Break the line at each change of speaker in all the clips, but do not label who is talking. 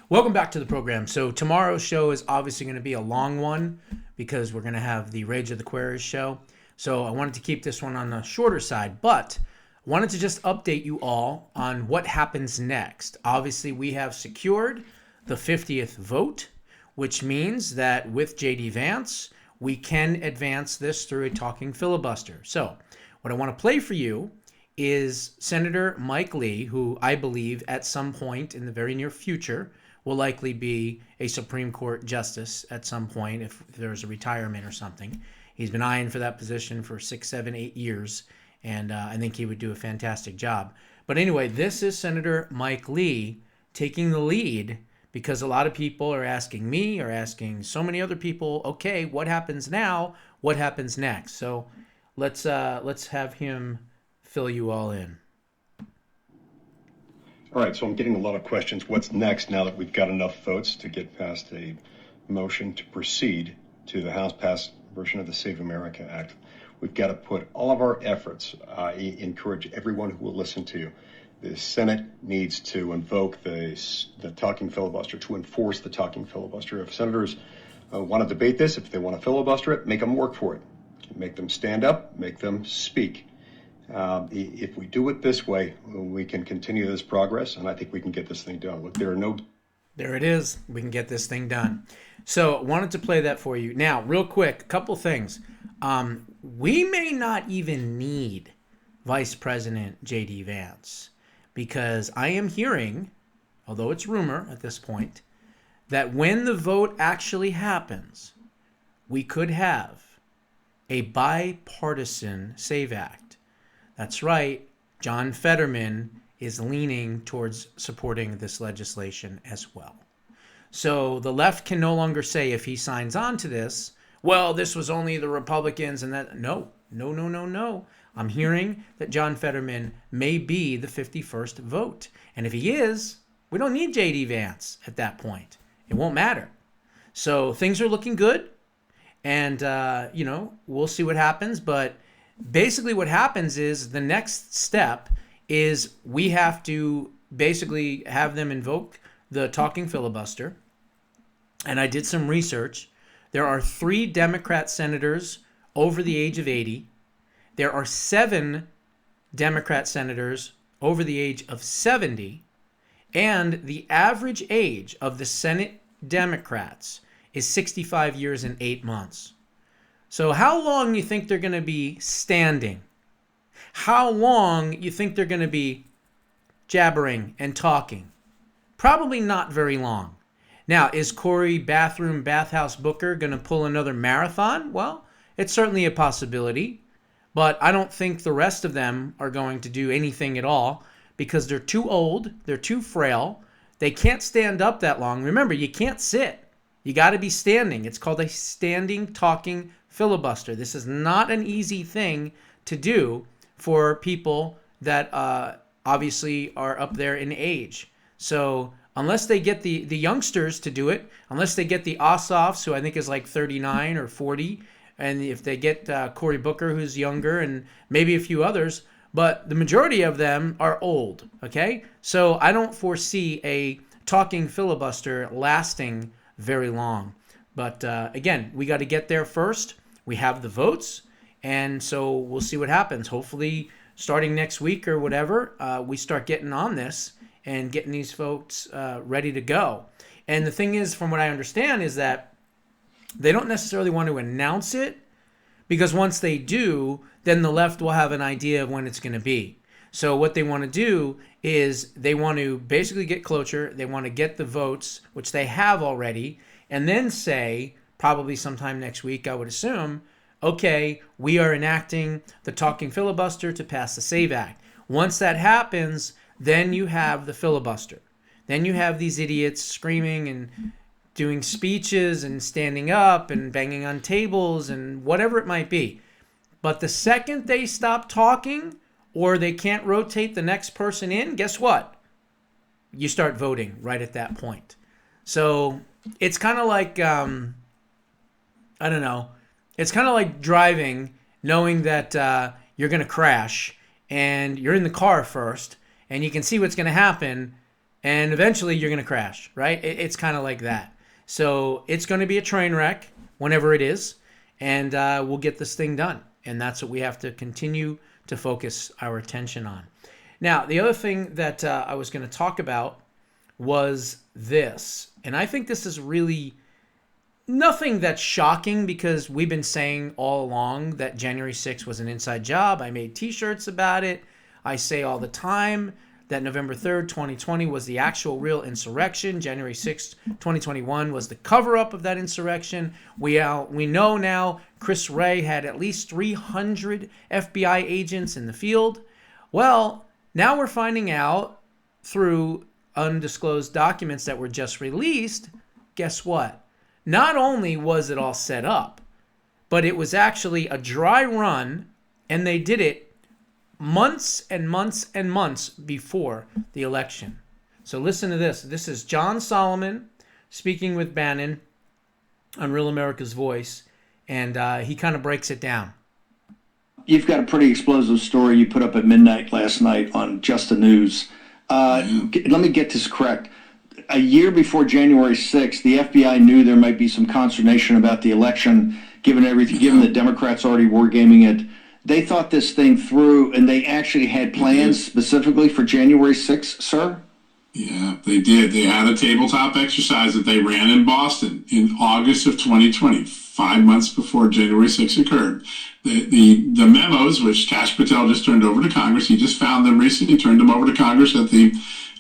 Welcome back to the program. So tomorrow's show is obviously going to be a long one because we're going to have the Rage of the Queers show. So I wanted to keep this one on the shorter side, but I wanted to just update you all on what happens next. Obviously, we have secured the 50th vote, which means that with J.D. Vance, we can advance this through a talking filibuster. So what I want to play for you is Senator Mike Lee, who I believe at some point in the very near future will likely be a Supreme Court justice at some point if there's a retirement or something. He's been eyeing for that position for 6, 7, 8 years, and I think he would do a fantastic job. But anyway, this is Senator Mike Lee taking the lead because a lot of people are asking me, or asking so many other people, okay, what happens now? What happens next? So let's have him fill you all in.
All right, so I'm getting a lot of questions. What's next now that we've got enough votes to get past a motion to proceed to the House-passed version of the Save America Act? We've got to put all of our efforts, encourage everyone who will listen to you. The Senate needs to invoke the talking filibuster, to enforce the talking filibuster. If senators want to debate this, if they want to filibuster it, make them work for it. Make them stand up, make them speak. If we do it this way, we can continue this progress, and I think we can get this thing done. Look,
There it is. We can get this thing done. So wanted to play that for you. Now, real quick, a couple things. We may not even need Vice President J.D. Vance because I am hearing, although it's rumor at this point, that when the vote actually happens, we could have a bipartisan SAVE Act. That's right. John Fetterman is leaning towards supporting this legislation as well. So the left can no longer say if he signs on to this, well, this was only the Republicans and that. No. I'm hearing that John Fetterman may be the 51st vote. And if he is, we don't need J.D. Vance at that point. It won't matter. So things are looking good. And, we'll see what happens. But basically what happens is the next step is we have to basically have them invoke the talking filibuster. And I did some research. There are 3 Democrat senators over the age of 80. There are 7 Democrat senators over the age of 70. And the average age of the Senate Democrats is 65 years and 8 months. So how long you think they're going to be standing? How long you think they're going to be jabbering and talking? Probably not very long. Now, is Cory Bathhouse Booker going to pull another marathon? Well, it's certainly a possibility, but I don't think the rest of them are going to do anything at all because they're too old, they're too frail, they can't stand up that long. Remember, you can't sit. You got to be standing. It's called a standing talking filibuster. This is not an easy thing to do for people that obviously are up there in age. So unless they get the youngsters to do it, unless they get the Ossoffs, who I think is like 39 or 40, and if they get Cory Booker, who's younger, and maybe a few others, but the majority of them are old, okay? So I don't foresee a talking filibuster lasting very long. But again, we got to get there first. We have the votes, and so we'll see what happens. Hopefully, starting next week or whatever, we start getting on this and getting these folks ready to go. And the thing is, from what I understand, is that they don't necessarily want to announce it because once they do, then the left will have an idea of when it's going to be. So what they want to do is they want to basically get cloture. They want to get the votes, which they have already, and then say, probably sometime next week, I would assume, okay, we are enacting the talking filibuster to pass the SAVE Act. Once that happens, then you have the filibuster. Then you have these idiots screaming and doing speeches and standing up and banging on tables and whatever it might be. But the second they stop talking or they can't rotate the next person in, guess what? You start voting right at that point. So it's kind of like, I don't know. It's kind of like driving, knowing that you're going to crash, and you're in the car first, and you can see what's going to happen, and eventually you're going to crash, right? It's kind of like that. So it's going to be a train wreck whenever it is, and we'll get this thing done. And that's what we have to continue to focus our attention on. Now, the other thing that I was going to talk about was this. And I think this is really nothing that's shocking, because we've been saying all along that January 6th was an inside job. I made t-shirts about it. I say all the time that November 3rd, 2020 was the actual real insurrection. January 6th, 2021 was the cover-up of that insurrection. We know now Chris Wray had at least 300 FBI agents in the field. Well, now we're finding out through undisclosed documents that were just released, guess what? Not only was it all set up, but it was actually a dry run, and they did it months and months and months before the election. So listen to this. This is John Solomon speaking with Bannon on Real America's Voice, and he kind of breaks it down.
You've got a pretty explosive story you put up at midnight last night on Just the News. Let me get this correct. A year before January 6th, the FBI knew there might be some consternation about the election, given everything, given the Democrats already wargaming it. They thought this thing through, and they actually had plans specifically for January 6th, sir?
Yeah, they did. They had a tabletop exercise that they ran in Boston in August of 2020, 5 months before January 6th occurred. The memos, which Kash Patel just turned over to Congress, he just found them recently, turned them over to Congress at the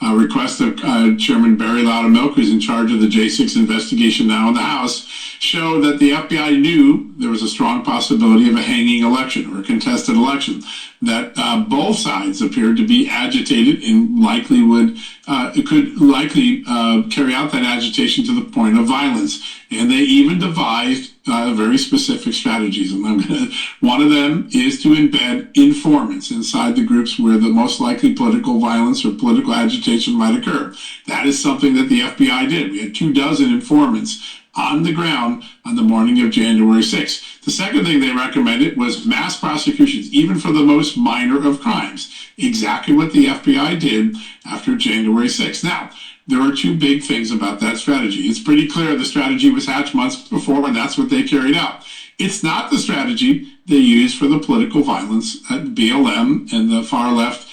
request of Chairman Barry Loudermilk, who's in charge of the J6 investigation now in the House, show that the FBI knew there was a strong possibility of a hanging election or a contested election, that both sides appeared to be agitated and likely could carry out that agitation to the point of violence. And they even devised very specific strategies. And one of them is to embed informants inside the groups where the most likely political violence or political agitation might occur. That is something that the FBI did. We had 24 informants on the ground on the morning of January 6th. The second thing they recommended was mass prosecutions, even for the most minor of crimes. Exactly what the FBI did after January 6th. Now, there are two big things about that strategy. It's pretty clear the strategy was hatched months before, and that's what they carried out. It's not the strategy they used for the political violence that BLM and the far left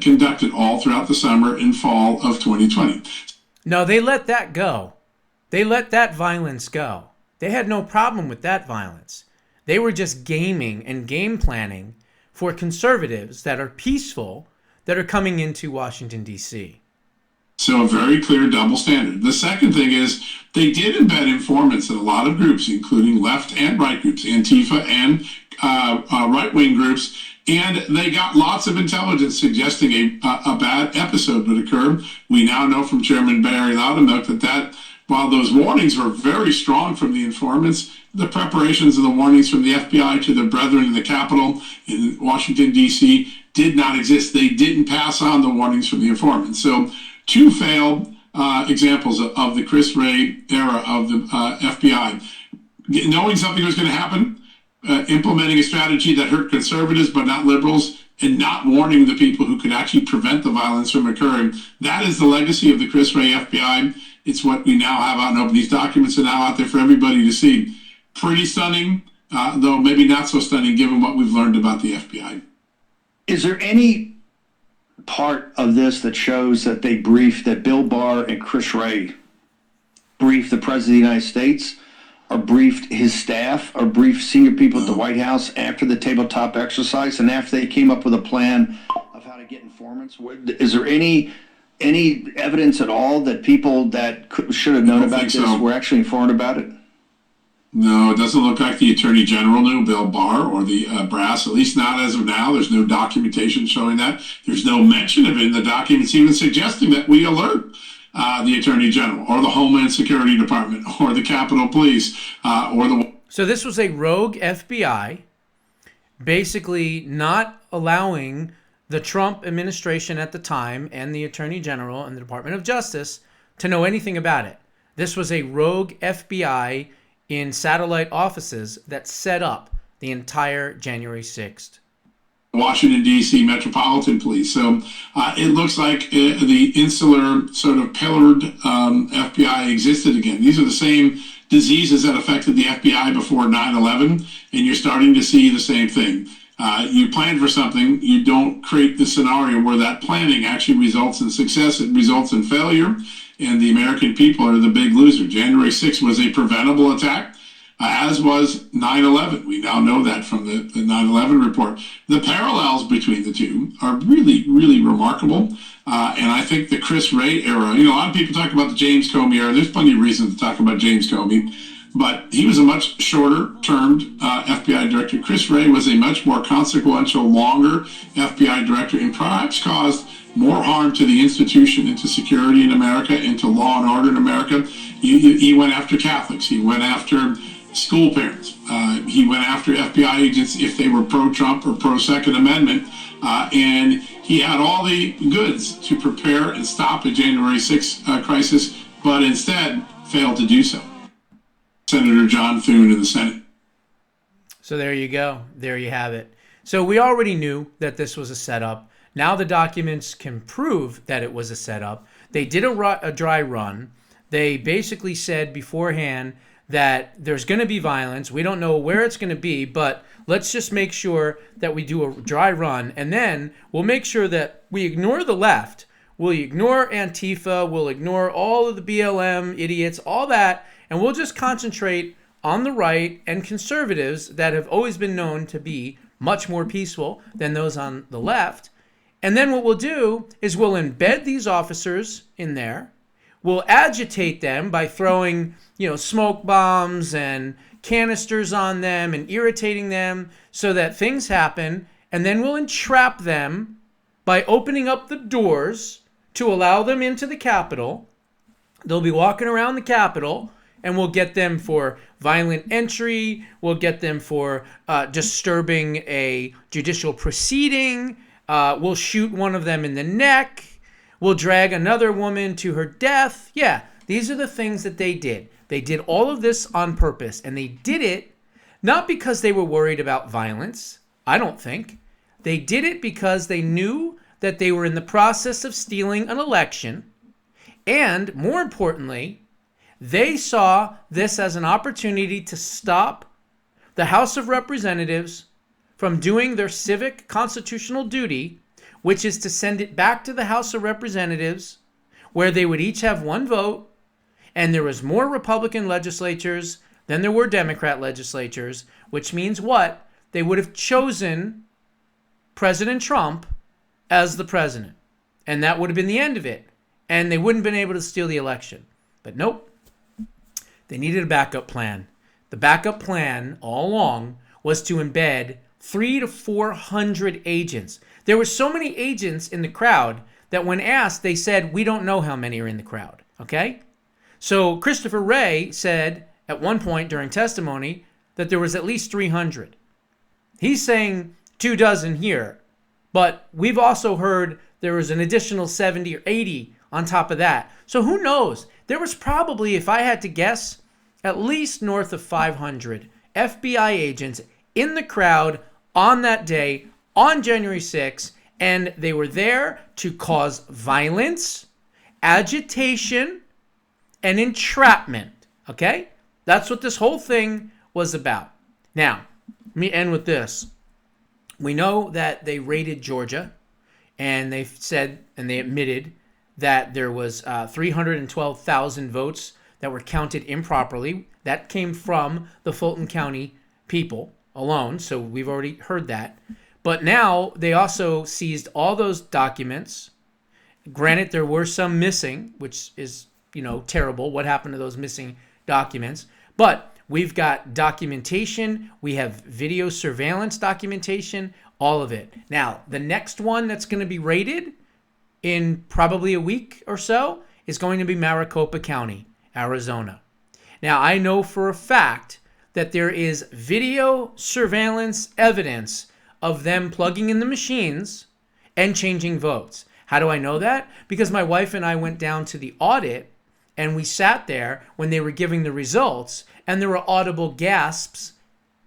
conducted all throughout the summer and fall of 2020.
No, they let that go. They let that violence go. They had no problem with that violence. They were just gaming and game planning for conservatives that are peaceful, that are coming into Washington, D.C.
So a very clear double standard. The second thing is they did embed informants in a lot of groups, including left and right groups, Antifa and right-wing groups, and they got lots of intelligence suggesting a bad episode would occur. We now know from Chairman Barry Loudermilk that while those warnings were very strong from the informants, the preparations and the warnings from the FBI to their brethren in the Capitol in Washington, D.C. did not exist. They didn't pass on the warnings from the informants. So two failed examples of the Chris Wray era of the FBI. Knowing something was going to happen, implementing a strategy that hurt conservatives but not liberals, and not warning the people who could actually prevent the violence from occurring. That is the legacy of the Chris Wray FBI. It's what we now have out in open. These documents are now out there for everybody to see. Pretty stunning, though maybe not so stunning given what we've learned about the FBI.
Is there any part of this that shows that they briefed, that Bill Barr and Chris Wray briefed the President of the United States, or briefed his staff, or briefed senior people at the White House after the tabletop exercise and after they came up with a plan of how to get informants? Is there any evidence at all that people that should have known about this were actually informed about it?
No, it doesn't look like the Attorney General knew, Bill Barr, or the brass, at least not as of now. There's no documentation showing that. There's no mention of it in the documents even suggesting that we alert the Attorney General or the Homeland Security Department or the Capitol Police or the...
So this was a rogue FBI basically not allowing the Trump administration at the time and the Attorney General and the Department of Justice to know anything about it. This was a rogue FBI in satellite offices that set up the entire January 6th.
Washington, D.C. Metropolitan Police. So it looks like the insular sort of pillared FBI existed again. These are the same diseases that affected the FBI before 9/11, and you're starting to see the same thing. You plan for something, you don't create the scenario where that planning actually results in success, it results in failure, and the American people are the big loser. January 6th was a preventable attack, as was 9/11. We now know that from the 9/11 report. The parallels between the two are really, really remarkable. And I think the Chris Wray era, a lot of people talk about the James Comey era. There's plenty of reason to talk about James Comey, but he was a much shorter-termed FBI director. Chris Wray was a much more consequential, longer FBI director, and perhaps caused more harm to the institution and to security in America and to law and order in America. He went after Catholics. He went after school parents. He went after FBI agents if they were pro-Trump or pro-Second Amendment. And he had all the goods to prepare and stop a January 6th crisis, but instead failed to do so. Senator John Thune in the Senate.
So there you go. There you have it. So we already knew that this was a setup. Now the documents can prove that it was a setup. They did a dry run. They basically said beforehand that there's going to be violence. We don't know where it's going to be, but let's just make sure that we do a dry run. And then we'll make sure that we ignore the left. We'll ignore Antifa. We'll ignore all of the BLM idiots, all that. And we'll just concentrate on the right and conservatives that have always been known to be much more peaceful than those on the left. And then what we'll do is we'll embed these officers in there. We'll agitate them by throwing, smoke bombs and canisters on them and irritating them so that things happen. And then we'll entrap them by opening up the doors to allow them into the Capitol. They'll be walking around the Capitol, and we'll get them for violent entry. We'll get them for disturbing a judicial proceeding. We'll shoot one of them in the neck. We'll drag another woman to her death. Yeah, these are the things that they did. They did all of this on purpose, and they did it not because they were worried about violence, I don't think. They did it because they knew that they were in the process of stealing an election, and more importantly, they saw this as an opportunity to stop the House of Representatives from doing their civic constitutional duty, which is to send it back to the House of Representatives, where they would each have one vote, and there was more Republican legislatures than there were Democrat legislatures, which means what? They would have chosen President Trump as the president, and that would have been the end of it, and they wouldn't have been able to steal the election. But nope, they needed a backup plan. The backup plan all along was to embed 300 to 400 agents. There were so many agents in the crowd that when asked, they said, we don't know how many are in the crowd, okay? So Christopher Wray said at one point during testimony that there was at least 300. He's saying 24 here, but we've also heard there was an additional 70 or 80 on top of that. So who knows? There was probably, if I had to guess, at least north of 500 FBI agents in the crowd on that day, on January 6th, and they were there to cause violence, agitation, and entrapment, okay? That's what this whole thing was about. Now, let me end with this. We know that they raided Georgia, and they said, and they admitted that there was 312,000 votes that were counted improperly. That came from the Fulton County people alone, so we've already heard that. But now they also seized all those documents. Granted, there were some missing, which is, terrible. What happened to those missing documents? But we've got documentation. We have video surveillance documentation, all of it. Now, the next one that's going to be raided in probably a week or so is going to be Maricopa County, Arizona. Now, I know for a fact that there is video surveillance evidence of them plugging in the machines and changing votes. How do I know that? Because my wife and I went down to the audit and we sat there when they were giving the results, and there were audible gasps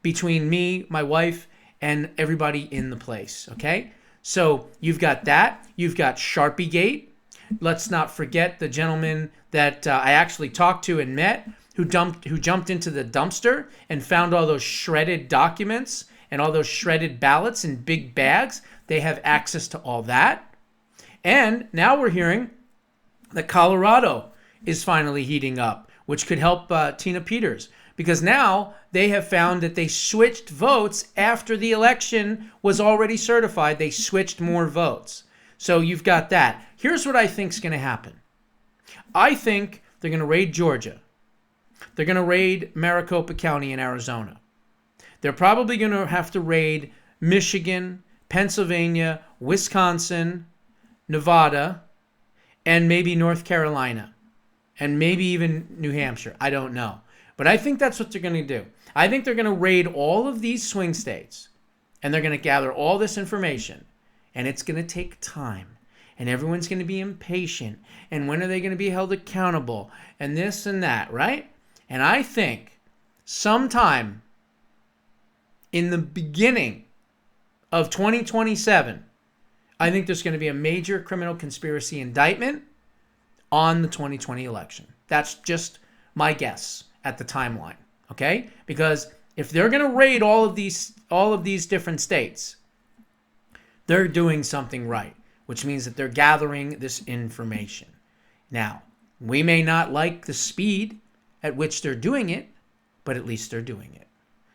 between me, my wife, and everybody in the place, okay? So you've got that. You've got Sharpiegate. Let's not forget the gentleman that I actually talked to and met who jumped into the dumpster and found all those shredded documents and all those shredded ballots in big bags. They have access to all that. And now we're hearing that Colorado is finally heating up, which could help Tina Peters, because now they have found that they switched votes after the election was already certified. They switched more votes. So you've got that. Here's what I think is going to happen. I think they're going to raid Georgia. They're going to raid Maricopa County in Arizona. They're probably going to have to raid Michigan, Pennsylvania, Wisconsin, Nevada, and maybe North Carolina, and maybe even New Hampshire. I don't know. But I think that's what they're going to do. I think they're going to raid all of these swing states, and they're going to gather all this information, and it's going to take time, and everyone's going to be impatient, and when are they going to be held accountable, and this and that, right? And I think sometime in the beginning of 2027, I think there's going to be a major criminal conspiracy indictment on the 2020 election. That's just my guess at the timeline, okay? Because if they're going to raid all of these different states, they're doing something right, which means that they're gathering this information. Now, we may not like the speed at which they're doing it, but at least they're doing it.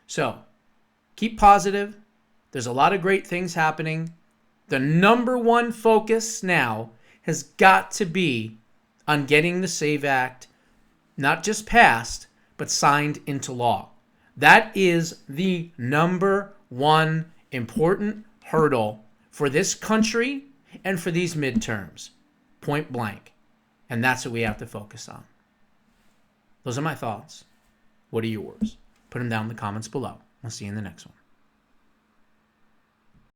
So, keep positive. There's a lot of great things happening. The number one focus now has got to be on getting the SAVE Act not just passed, but signed into law. That is the number one important hurdle for this country and for these midterms, point blank. And that's what we have to focus on. Those are my thoughts. What are yours? Put them down in the comments below. I'll see you in the next one.